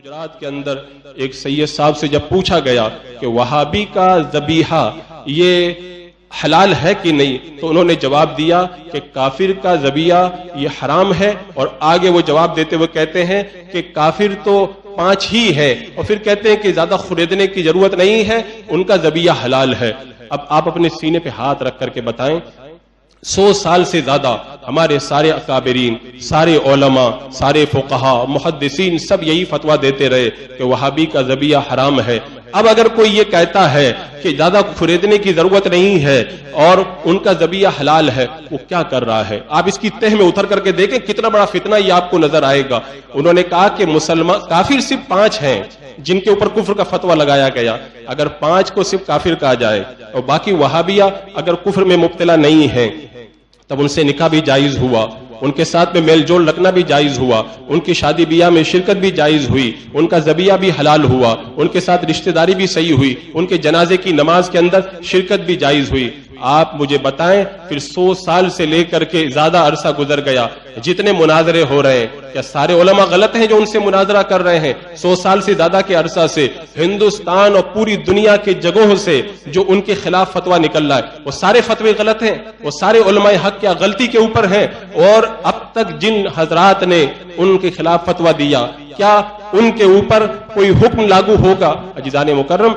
गुजरात के अंदर एक सैयद साहब से जब पूछा गया कि वहाबी का ज़बीहा ये हलाल है कि नहीं, तो उन्होंने जवाब दिया कि काफिर का ज़बीहा ये हराम है। और आगे वो जवाब देते हुए कहते हैं कि काफिर तो 5 ही है, और फिर कहते हैं कि ज्यादा खरीदने की जरूरत नहीं है, उनका ज़बीहा हलाल है। अब आप अपने सीने पे हाथ रख करके बताएं, 100 साल से ज्यादा हमारे सारे अकाबिरीन, सारे उलमा, सारे फुक़हा, मुहद्दिसीन सब यही फतवा देते रहे कि वहाबी का ज़बीहा हराम है। अब अगर कोई ये कहता है कि ज्यादा खरीदने की जरूरत नहीं है और उनका ज़बीहा हलाल है, वो क्या कर रहा है? आप इसकी तह में उतर करके देखें, कितना बड़ा फितना ये आपको नजर आएगा। उन्होंने कहा कि मुसलमान काफिर सिर्फ 5 हैं जिनके ऊपर कुफ्र का फतवा लगाया गया। अगर 5 को सिर्फ काफिर कहा जाए और बाकी वहाबिया अगर कुफ्र में मुब्तला नहीं है, तब उनसे निकाह भी जायज हुआ, उनके साथ में मेल जोल रखना भी जायज हुआ, उनकी शादी बियाह में शिरकत भी जायज हुई, उनका ज़बीहा भी हलाल हुआ, उनके साथ रिश्तेदारी भी सही हुई, उनके जनाजे की नमाज के अंदर शिरकत भी जायज हुई। आप मुझे बताएं, फिर 100 साल से लेकर के ज्यादा अरसा गुजर गया, जितने मुनाजरे हो रहे हैं, क्या सारे उलमा गलत हैं जो उनसे मुनाजरा कर रहे हैं? 100 साल से ज्यादा के अरसा से हिंदुस्तान और पूरी दुनिया के जगहों से जो उनके खिलाफ फतवा निकल रहा है, वो सारे फतवे गलत हैं, वो सारे उलमाए हक क्या गलती के ऊपर हैं? और अब तक जिन हजरात ने उनके खिलाफ फतवा दिया, क्या उनके ऊपर कोई हुक्म लागू होगा? अजीज़ान मुकर्रम,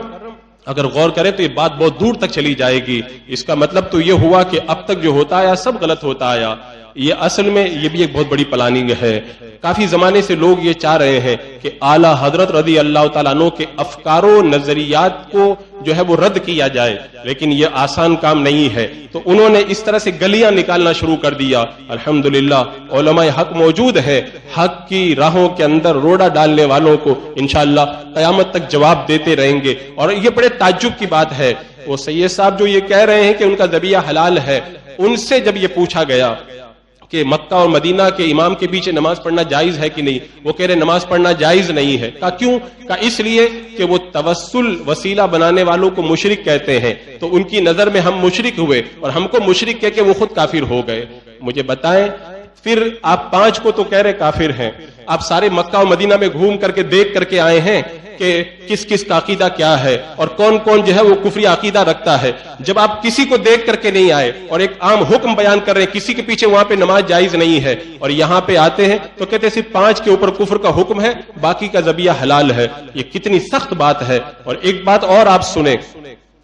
अगर गौर करें तो ये बात बहुत दूर तक चली जाएगी। इसका मतलब तो ये हुआ कि अब तक जो होता आया सब गलत होता आया। ये असल में ये भी एक बहुत बड़ी प्लानिंग है। काफी जमाने से लोग ये चाह रहे हैं कि आला हजरत रज़ी अल्लाह तआला अन्हु के अफकारो नजरियात को जो है वो रद्द किया जाए, लेकिन ये आसान काम नहीं है। तो उन्होंने इस तरह से गलियां निकालना शुरू कर दिया। अल्हम्दुलिल्लाह उलमाए हक मौजूद है, हक की राहों के अंदर रोड़ा डालने वालों को इंशाअल्लाह कयामत तक जवाब देते रहेंगे। और ये बड़े ताज्जुब की बात है, वो सैयद साहब जो ये कह रहे हैं कि उनका ज़बीहा हलाल है, उनसे जब ये पूछा गया कि मक्का और मदीना के इमाम के पीछे नमाज पढ़ना जायज है कि नहीं, वो कह रहे नमाज पढ़ना जायज नहीं है। का क्यों? का इसलिए कि वो तवस्सुल वसीला बनाने वालों को मुशरिक कहते हैं, तो उनकी नजर में हम मुशरिक हुए और हमको मुशरिक कह के वो खुद काफिर हो गए। मुझे बताएं, फिर आप 5 को तो कह रहे काफिर हैं, आप सारे मक्का और मदीना में घूम करके देख करके आए हैं कि किस किस का अकीदा क्या है और कौन कौन जो है वो कुफरी अकीदा रखता है। जब आप किसी को देख करके नहीं आए और एक आम हुक्म बयान कर रहे हैं, किसी के पीछे वहां पे नमाज जायज नहीं है, और यहां पे आते हैं तो कहते हैं सिर्फ 5 के ऊपर कुफ्र का हुक्म है, बाकी का ज़बीहा हलाल है। ये कितनी सख्त बात है। और एक बात और आप सुने,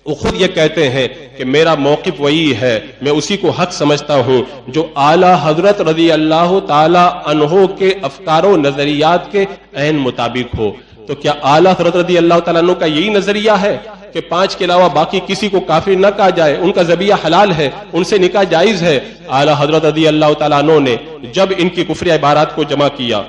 वो खुद ये कहते हैं कि मेरा मौक़िफ़ वही है, मैं उसी को हक समझता हूं जो आला हजरत रज़ी अल्लाह ताला अन्हु के अफकारो नजरियात के ऐन मुताबिक हो। तो क्या आला हजरत रज़ी अल्लाह ताला अन्हु का यही नजरिया है कि 5 के अलावा बाकी किसी को काफिर न कहा जाए, उनका ज़बीहा हलाल है, उनसे निकाह जायज है? आला हजरत रज़ी अल्लाह ताला अन्हु ने जब इनकी कुफ्री इबारात को जमा किया,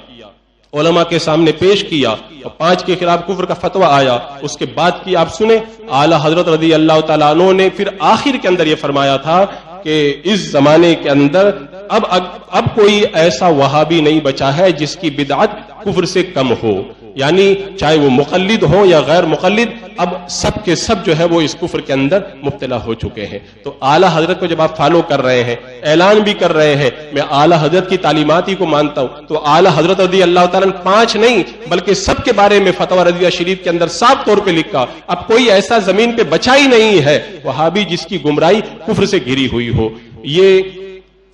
उलमा के सामने पेश किया और 5 के खिलाफ कुफ्र का फतवा आया, उसके बाद की आप सुने, आला हजरत रज़ी अल्लाह ताला अन्हु ने फिर आखिर के अंदर यह फरमाया था कि इस जमाने के अंदर अब कोई ऐसा वहाबी नहीं बचा है जिसकी बिदअत कुफ्र से कम हो, यानी चाहे वो मुक़ल्लिद हो या गैर मुक़ल्लिद, अब सब के सब जो है वो इस कुफ्र के अंदर मुब्तला हो चुके हैं। तो आला हजरत को जब आप फॉलो कर रहे हैं, ऐलान भी कर रहे हैं मैं आला हजरत की तालीमात ही को मानता हूं, तो आला हजरत रज़ी अल्लाह ताला 5 नहीं बल्कि सबके बारे में फतवा रज़िया शरीफ के अंदर साफ तौर पे लिखा। अब कोई ऐसा जमीन पे बचा ही नहीं है वहाबी जिसकी गुमराही कुफ्र से घिरी हुई हो। ये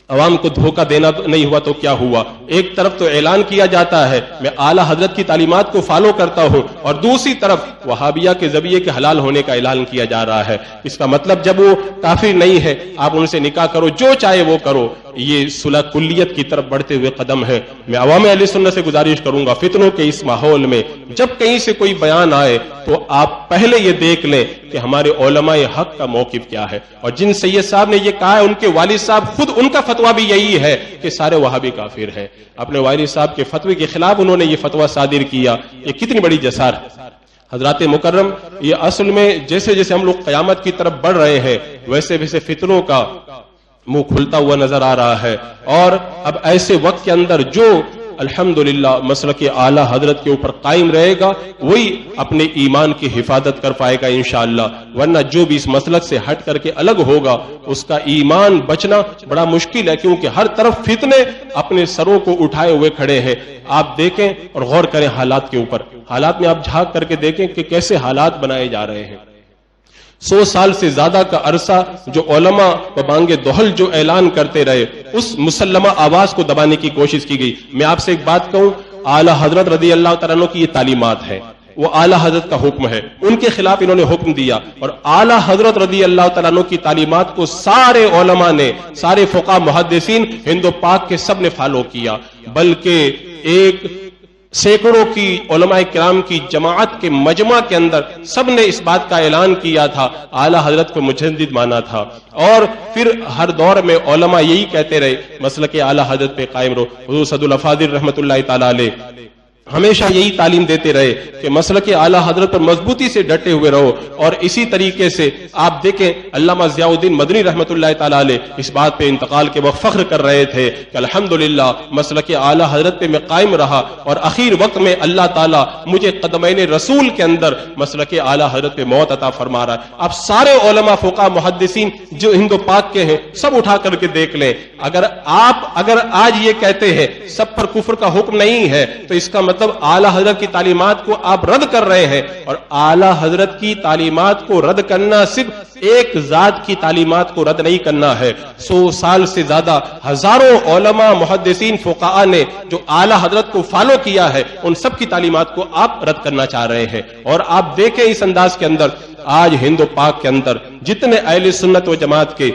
अवाम को धोखा देना नहीं हुआ तो क्या हुआ? एक तरफ तो ऐलान किया जाता है मैं आला हजरत की तालीमात को फॉलो करता हूं, और दूसरी तरफ वहाबिया के ज़बीहे के हलाल होने का ऐलान किया जा रहा है। इसका मतलब जब वो काफिर नहीं है, आप उनसे निकाह करो, जो चाहे वो करो। ये सुलह कुल्लियत की तरफ बढ़ते हुए कदम है। मैं अवाम अहले सुन्नत से गुजारिश करूंगा, फितनों के इस माहौल में जब कहीं से कोई बयान आए तो आप पहले ये देख लें कि हमारे उलमाए हक का मौक़िफ़ क्या है। और जिन सैयद साहब ने ये कहा है, उनके वालिद साहब खुद, उनका फतवा भी यही है कि सारे वहाबी काफिर हैं। अपने वालिद साहब के फतवे के खिलाफ उन्होंने ये फतवा सादिर किया। ये कितनी बड़ी जसारत। हजरात मुकर्रम, ये असल में जैसे जैसे हम लोग क़यामत की तरफ बढ़ रहे हैं, वैसे वैसे फितनों का मुंह खुलता हुआ नजर आ रहा है। और अब ऐसे वक्त के अंदर जो الحمدللہ مسلک اعلی حضرت کے اوپر قائم رہے گا وہی اپنے ایمان کی حفاظت کر پائے گا انشاءاللہ، ورنہ جو بھی اس مسلک سے ہٹ کر کے الگ ہوگا اس کا ایمان بچنا بڑا مشکل ہے، کیونکہ ہر طرف فتنے اپنے سروں کو اٹھائے ہوئے کھڑے ہیں۔ آپ دیکھیں اور غور کریں حالات کے اوپر، حالات میں آپ جھانک کر کے دیکھیں کہ کیسے حالات بنائے جا رہے ہیں۔ 100 سال سے زیادہ کا عرصہ جو علماء و بانگ دہل جو اعلان کرتے رہے، اس مسلمہ آواز کو دبانے کی کوشش کی گئی۔ میں آپ سے ایک بات کہوں، اعلی حضرت رضی اللہ تعالیٰ عنہ کی یہ تعلیمات ہے، وہ اعلی حضرت کا حکم ہے، ان کے خلاف انہوں نے حکم دیا، اور اعلی حضرت رضی اللہ تعالیٰ عنہ کی تعلیمات کو سارے علماء نے، سارے فقہ محدثین ہند و پاک کے سب نے فالو کیا، بلکہ ایک سینکڑوں کی علماء کرام کی جماعت کے مجمع کے اندر سب نے اس بات کا اعلان کیا تھا، اعلی حضرت کو مجدد مانا تھا، اور پھر ہر دور میں علماء یہی کہتے رہے مسلک اعلی حضرت پہ قائم رہو۔ حضور سعد الافاضل رحمۃ اللہ تعالی علیہ ہمیشہ یہی تعلیم دیتے رہے کہ مسلک اعلی حضرت پر مضبوطی سے ڈٹے ہوئے رہو، اور اسی طریقے سے آپ دیکھیں علامہ ضیاء الدین مدنی رحمۃ اللہ تعالی علیہ اس بات پہ انتقال کے وقت فخر کر رہے تھے کہ الحمدللہ مسلک اعلی حضرت پہ میں قائم رہا، اور اخیر وقت میں اللہ تعالیٰ مجھے قدمین رسول کے اندر مسلک اعلی حضرت پہ موت عطا فرما رہا ہے۔ آپ سارے علماء فقہ محدثین جو ہند و پاک کے ہیں سب اٹھا کر کے دیکھ لیں، اگر آج یہ کہتے ہیں سب پر کفر کا حکم نہیں ہے تو اس کا مطلب اعلی حضرت کی تعلیمات کو آپ رد کر رہے ہیں، اور اعلی حضرت کی تعلیمات کو رد کرنا صرف ایک ذات کی تعلیمات کو رد نہیں کرنا ہے، 100 سال سے زیادہ ہزاروں علماء محدثین فقہاء نے جو اعلی حضرت کو فالو کیا ہے ان سب کی تعلیمات کو آپ رد کرنا چاہ رہے ہیں۔ اور آپ دیکھیں اس انداز کے اندر آج ہند و پاک کے اندر جتنے اہل سنت و جماعت کے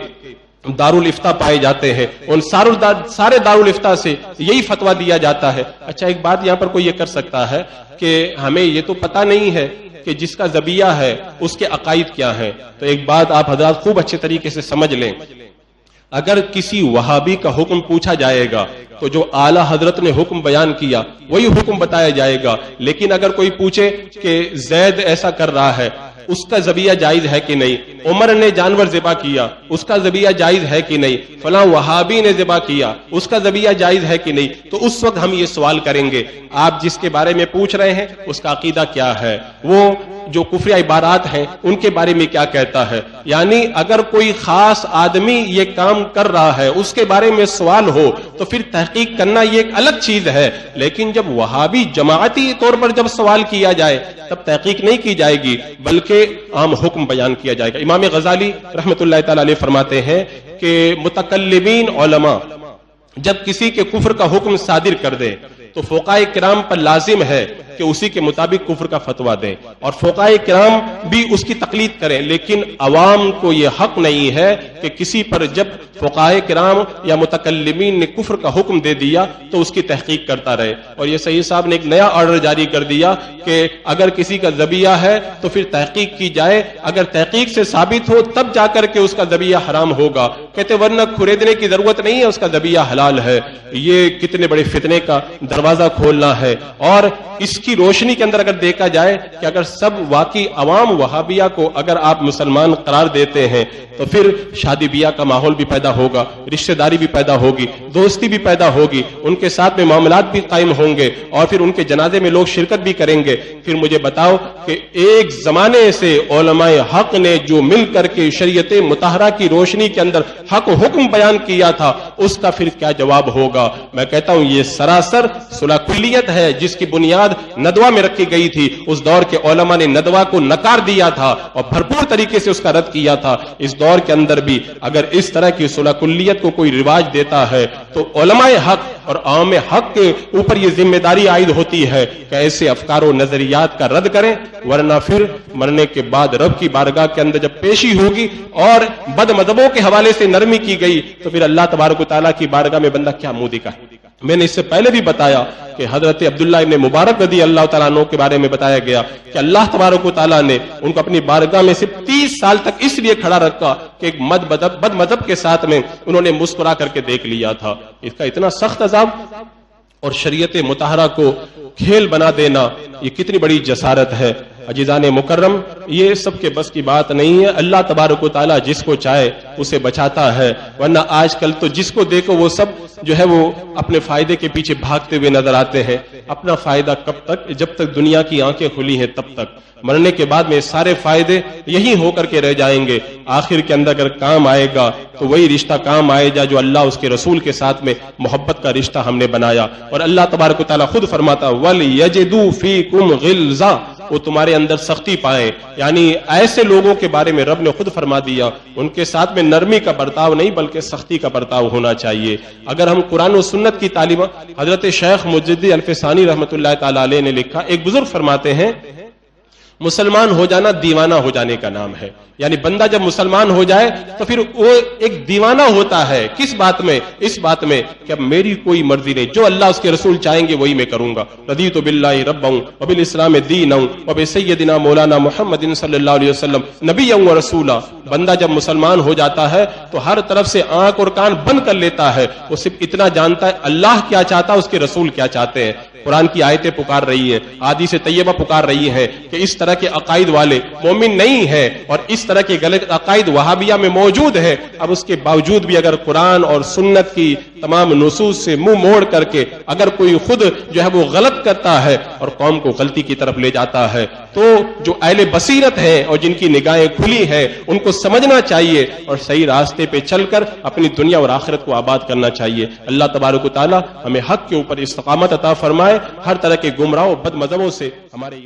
دارالفتہ پائے جاتے ہیں ان سارے دارالفتہ سے یہی فتویٰ دیا جاتا ہے۔ اچھا ایک بات یہاں پر کوئی یہ کر سکتا ہے کہ ہمیں یہ تو پتہ نہیں ہے کہ جس کا ذبیحہ ہے اس کے عقائد کیا ہیں، تو ایک بات آپ حضرات خوب اچھے طریقے سے سمجھ لیں، اگر کسی وہابی کا حکم پوچھا جائے گا تو جو اعلی حضرت نے حکم بیان کیا وہی حکم بتایا جائے گا، لیکن اگر کوئی پوچھے کہ زید ایسا کر رہا ہے اس کا ذبیحہ جائز ہے کہ نہیں، عمر نے جانور ذبح کیا اس کا ذبیحہ جائز ہے کہ نہیں، فلاں وہابی نے ذبح کیا اس کا ذبیحہ جائز ہے کہ نہیں، تو اس وقت ہم یہ سوال کریں گے آپ جس کے بارے میں پوچھ رہے ہیں اس کا عقیدہ کیا ہے، وہ جو کفری عبارات ہیں ان کے بارے میں کیا کہتا ہے۔ یعنی اگر کوئی خاص آدمی یہ کام کر رہا ہے اس کے بارے میں سوال ہو تو پھر تحقیق کرنا یہ ایک الگ چیز ہے، لیکن جب وہابی جماعتی طور پر جب سوال کیا جائے تب تحقیق نہیں کی جائے گی بلکہ عام حکم بیان کیا جائے گا۔ امام غزالی رحمۃ اللہ تعالی علیہ فرماتے ہیں کہ متکلمین علماء جب کسی کے کفر کا حکم صادر کر دے تو فقہاء کرام پر لازم ہے کہ اسی کے مطابق کفر کا فتویٰ دیں، اور فقہاء کرام بھی اس کی تقلید کریں، لیکن عوام کو یہ حق نہیں ہے کہ کسی پر جب فقہاء کرام یا متکلمین نے کفر کا حکم دے دیا تو اس کی تحقیق کرتا رہے۔ اور یہ سید صاحب نے ایک نیا آرڈر جاری کر دیا کہ اگر کسی کا ذبیحہ ہے تو پھر تحقیق کی جائے، اگر تحقیق سے ثابت ہو تب جا کر کے اس کا ذبیحہ حرام ہوگا، کہتے ورنہ کھریدنے کی ضرورت نہیں ہے، اس کا ذبیحہ حلال ہے۔ یہ کتنے بڑے فتنے کا دروازہ کھولنا ہے۔ اور اس کی روشنی کے اندر اگر دیکھا جائے کہ اگر سب واقعی عوام وہابیہ کو اگر آپ مسلمان قرار دیتے ہیں تو پھر شادی بیاہ کا ماحول بھی پیدا ہوگا، رشتہ داری بھی پیدا ہوگی، دوستی بھی پیدا ہوگی، ان کے ساتھ میں معاملات بھی قائم ہوں گے، اور پھر ان کے جنازے میں لوگ شرکت بھی کریں گے۔ پھر مجھے بتاؤ کہ ایک زمانے سے علماء حق نے جو مل کر کے شریعت مطہرہ کی روشنی کے اندر حق حکم بیان کیا تھا اس کا پھر کیا جواب ہوگا؟ میں کہتا ہوں یہ سراسر صلح کلیت ہے جس کی بنیاد ندوہ میں رکھی گئی تھی۔ اس دور کے علماء نے ندوہ کو نکار دیا تھا اور بھرپور طریقے سے اس کا رد کیا تھا۔ اس دور کے اندر بھی اگر اس طرح کی صلح کلیت کو کوئی رواج دیتا ہے تو علماء حق اور عوام حق کے اوپر یہ ذمہ داری عائد ہوتی ہے کہ ایسے افکار و نظریات کا رد کریں، ورنہ پھر مرنے کے بعد رب کی بارگاہ کے اندر جب پیشی ہوگی اور بد مذہبوں کے حوالے سے نرمی کی گئی تو پھر اللہ تبارک و تعالیٰ کی بارگاہ میں بندہ کیا منہ دکھائے۔ میں نے اس سے پہلے بھی بتایا کہ حضرت عبداللہ ابن مبارک رضی اللہ تعالیٰ عنہ کے بارے میں بتایا گیا کہ اللہ تبارک و تعالیٰ نے ان کو اپنی بارگاہ میں صرف 30 سال تک اس لیے کھڑا رکھا کہ ایک بد مذہب کے ساتھ میں انہوں نے مسکرا کر کے دیکھ لیا تھا۔ اس کا اتنا سخت عذاب اور شریعت مطہرہ کو کھیل بنا دینا یہ کتنی بڑی جسارت ہے۔ अजीजान मुकर्रम, ये सब के बस की बात नहीं है। अल्लाह तबारक व तआला जिसको चाहे उसे बचाता है, वरना आजकल तो जिसको देखो वो सब जो है वो अपने फायदे के पीछे भागते हुए नजर आते हैं। अपना फायदा कब तक? जब तक दुनिया की आंखें खुली हैं तब तक। मरने के बाद में सारे फायदे यही होकर के रह जाएंगे। आखिर के अंदर अगर काम आएगा तो वही रिश्ता काम आएगा जो अल्लाह उसके रसूल के साथ में मोहब्बत का रिश्ता हमने बनाया। और अल्लाह तबारक व तआला खुद फरमाता वल यजिदू फीकुम गिल्ज़ा, वो तुम्हारे अंदर सख्ती पाए। यानी ऐसे लोगों के बारे में रब ने खुद फरमा दिया, उनके साथ में नरमी का बर्ताव नहीं बल्कि सख्ती का बर्ताव होना चाहिए। अगर हम कुरान और सुन्नत की तालीम, हजरत शेख मुजद्दिद अल्फसानी रहमतुल्लाह तआला अलैह ने लिखा, एक बुजुर्ग फरमाते हैं मुसलमान हो जाना दीवाना हो जाने का नाम है। यानी बंदा जब मुसलमान हो जाए तो फिर वो एक दीवाना होता है। किस बात में? इस बात में कि अब मेरी कोई मर्जी नहीं, जो अल्लाह उसके रसूल चाहेंगे वही मैं करूंगा। रदीतु बिल्लाहि रब्बन व बिल इस्लाम दीनन व बि सय्यदिना मौलाना मुहम्मदिन सल्लल्लाहु अलैहि वसल्लम नबिय्यन व रसूला। बंदा जब मुसलमान हो जाता है तो हर तरफ से आंख और कान बंद कर लेता है। वो सिर्फ इतना जानता है अल्लाह क्या चाहता है, उसके रसूल क्या चाहते हैं। कुरान की आयतें पुकार रही है, हादीस तैयबा पुकार रही है कि इस तरह के अकायद वाले मोमिन नहीं है और इस तरह के गलत अकायद वहाबिया में मौजूद है। अब उसके बावजूद भी अगर कुरान और सुन्नत की तमाम नुसूस से मुंह मोड़ करके अगर कोई खुद जो है वो गलत करता है और कौम को गलती की तरफ ले जाता है, तो जो अहले बसीरत है और जिनकी निगाहें खुली है उनको समझना चाहिए और सही रास्ते पे चलकर अपनी दुनिया और आखिरत को आबाद करना चाहिए। अल्लाह तबारक व तआला हमें हक के ऊपर इस्तिकामत अता फरमाए, हर तरह के गुमराह और बद मज़हबों से हमारे